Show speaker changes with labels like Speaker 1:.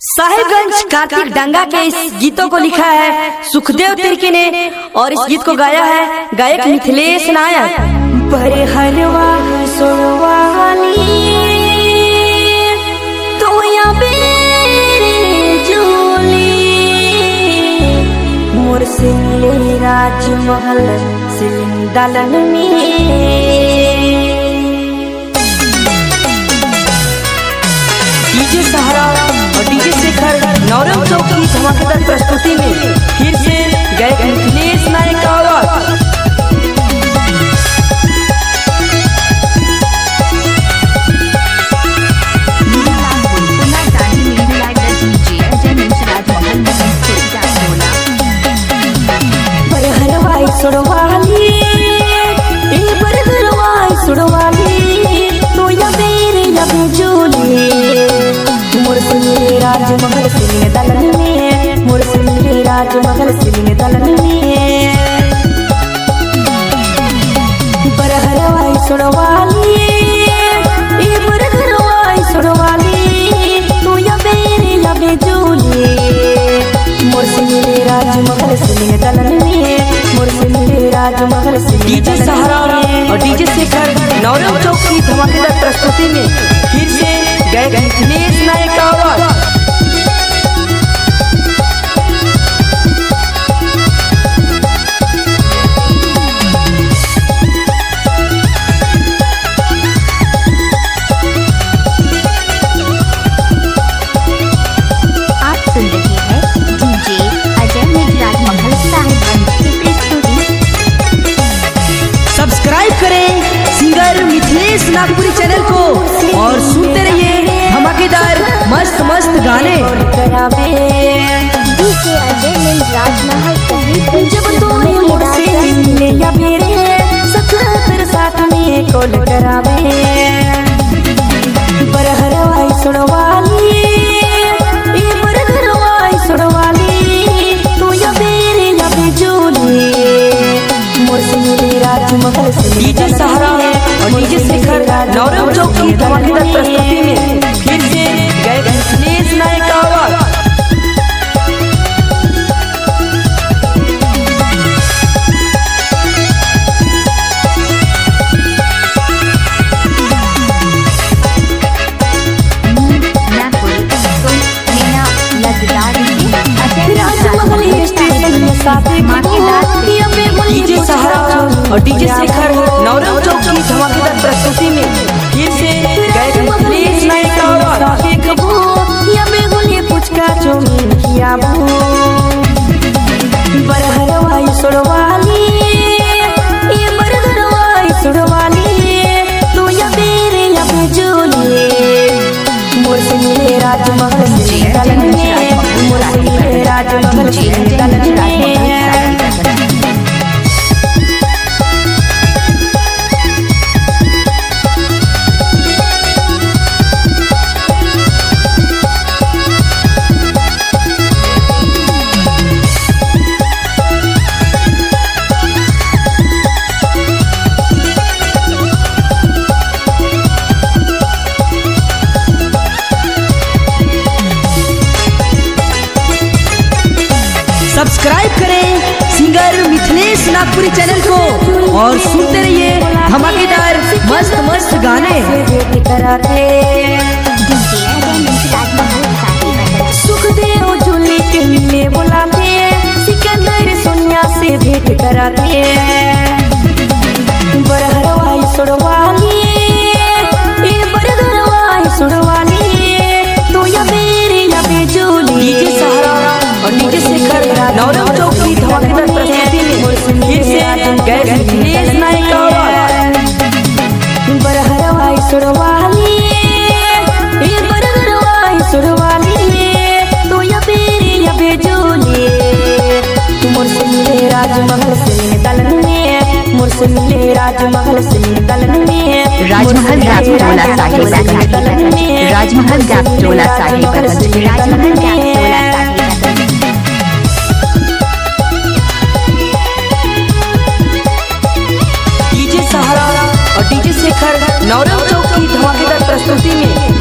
Speaker 1: साहिबगंज कार्तिक डंगा के इस गीतों को लिखा है सुखदेव तिर्की ने और इस गीत को गाया है गायक मिथिलेश नायक। पर हरवा सुरवाली तो या बेरे जोली मोर से मिले राजमहल सिलिंदलन में। डीजे सहारा और डीजे शेखर नौरव चौक की धमाकेदार प्रस्तुति में फिर से गायक मिथिलेश नायक का आवाज। सुड़वाली तो या मेरे लबे जोली मोर से मिले राजमहल सिलिंग दलन में, मोर से मिले राजमहल सिलिंग दलन में। बरहरवाई सुड़वाली सुड़वाली तो या मेरे लबे जोली मोर से मिले राजमहल सिलिंग दलन में, मोर से मिले राजमहल सिलिंग। डीजे सहारा और डीजे शेखर नौरव चौक की धमाकेदार प्रस्तुति में फिर से गायक मिथिलेश नायक का आवाज। सब्सक्राइब करें सिंगर मिथिलेश नागपुरी चैनल को और सुनते रहिए धमाकेदार मस्त मस्त गाने। जब तोरे मुझसे मिले या मेरे सत्रह साथ में कॉल करावे। बरहरवाई सुड़वाली सुड़वाली तो या मेरे लबे जोली मोर से मिले राजमहल सिलिंग। डीजे सहारा और डीजे शेखर नौरव चौक की धमाकेदार प्रस्तुति में फिर से गायक मिथिलेश नायक का आवाज। डीजे सहारा और डीजे शेखर नौरव चौक की धमाकेदार प्रस्तुति में फिर से गायक मिथिलेश नायक का आवाज। बरहरवाई सुड़वाली सुड़वाली तो या मेरे लबे जोली मोर से मिले राजमहल सिलिंग दलन में, मोर से मिले राजमहल सिलिंग दलन में। सब्सक्राइब करें सिंगर मिथिलेश नागपुरी चैनल को और सुनते रहिए धमाकेदार मस्त मस्त गाने। सुखदेव झूले के मिले बुलाते सिकंदर सोनिया से भेंट कराते। बरहरवाई सुड़वाली सुड़वाली तो या मेरे लबे जोली। डीजे सहारा और डीजे शेखर नौरव चौक की धमाकेदार प्रस्तुति में फिर से गायक मिथिलेश नायक का आवाज। बरहरवाई सुड़वाली सुड़वाली तो या मेरे जोली मोर से मिले राजमहल सिलिंग दलन में, मोर से मिले राजमहल सिलिंग दलन में।
Speaker 2: राजमहल गैपटोला साहिबगंज, राजमहल गैपटोला साहिबगंज, राजमहल गैपटोला साहिबगंज।
Speaker 1: डीजे सहारा और डीजे शेखर नौरव चौक की धमाकेदार प्रस्तुति में